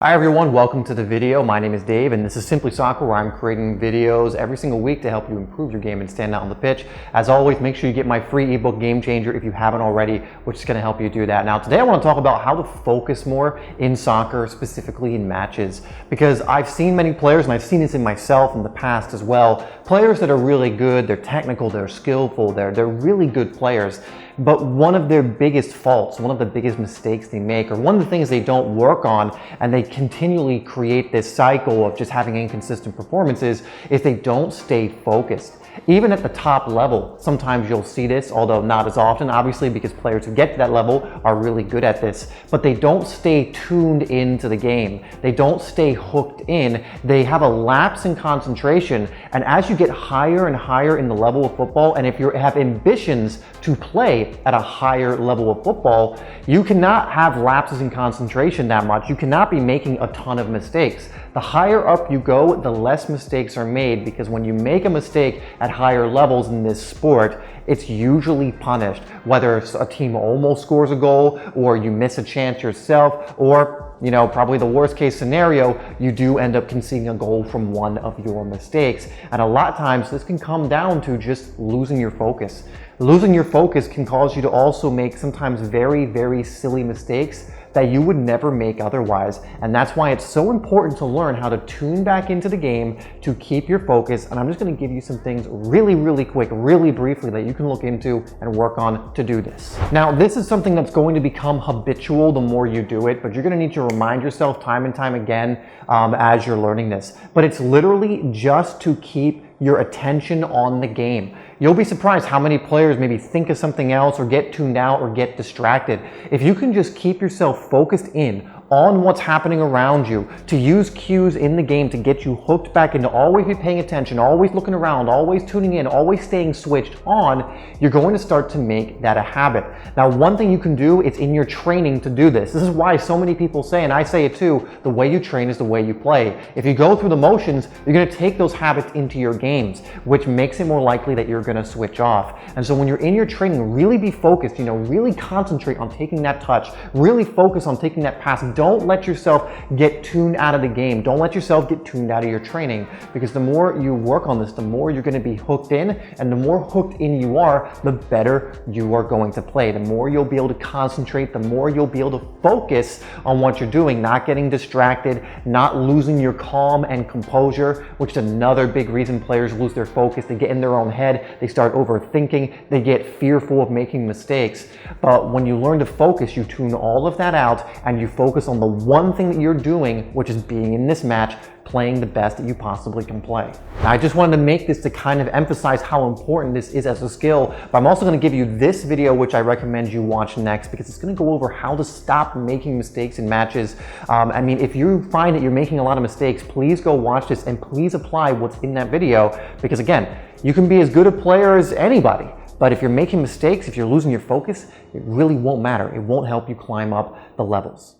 Hi everyone, welcome to the video. My name is Dave and this is Simplysoccer, where I'm creating videos every single week to help you improve your game and stand out on the pitch. As always, make sure you get my free ebook Game Changer if you haven't already, which is going to help you do that. Now today I want to talk about how to focus more in soccer, specifically in matches, because I've seen many players, and I've seen this in myself in the past as well, players that are really good, they're technical, they're skillful, they're really good players. But one of their biggest faults, one of the biggest mistakes they make, or one of the things they don't work on, and they continually create this cycle of just having inconsistent performances, is they don't stay focused. Even at the top level, sometimes you'll see this, although not as often, obviously, because players who get to that level are really good at this, but they don't stay tuned into the game. They don't stay hooked in. They have a lapse in concentration, and as you get higher and higher in the level of football, and if you have ambitions to play at a higher level of football, you cannot have lapses in concentration that much. You cannot be making a ton of mistakes. The higher up you go, the less mistakes are made, because when you make a mistake at higher levels in this sport, it's usually punished. Whether a team almost scores a goal, or you miss a chance yourself, or probably the worst case scenario, you do end up conceding a goal from one of your mistakes. And a lot of times this can come down to just losing your focus. Losing your focus can cause you to also make sometimes very, very silly mistakes that you would never make otherwise. And that's why it's so important to learn how to tune back into the game to keep your focus. And I'm just going to give you some things really quick, really briefly, that you can look into and work on to do this. Now, this is something that's going to become habitual the more you do it, but you're going to need to remind yourself time and time again as you're learning this. But it's literally just to keep your attention on the game. You'll be surprised how many players maybe think of something else, or get tuned out, or get distracted. If you can just keep yourself focused in on what's happening around you, to use cues in the game to get you hooked back into always be paying attention, always looking around, always tuning in, always staying switched on, you're going to start to make that a habit. Now, one thing you can do, it's in your training to do this. This is why so many people say, and I say it too, the way you train is the way you play. If you go through the motions, you're going to take those habits into your games, which makes it more likely that you're going to switch off. And so when you're in your training, really be focused, really concentrate on taking that touch, really focus on taking that pass. Don't let yourself get tuned out of the game. Don't let yourself get tuned out of your training, because the more you work on this, the more you're going to be hooked in, and the more hooked in you are, the better you are going to play. The more you'll be able to concentrate, the more you'll be able to focus on what you're doing, not getting distracted, not losing your calm and composure, which is another big reason players lose their focus. They get in their own head, they start overthinking, they get fearful of making mistakes. But when you learn to focus, you tune all of that out and you focus on the one thing that you're doing, which is being in this match, playing the best that you possibly can play. Now, I just wanted to make this to kind of emphasize how important this is as a skill, but I'm also going to give you this video, which I recommend you watch next, because it's going to go over how to stop making mistakes in matches. If you find that you're making a lot of mistakes, please go watch this and please apply what's in that video, because again, you can be as good a player as anybody, but if you're making mistakes, if you're losing your focus, it really won't matter. It won't help you climb up the levels.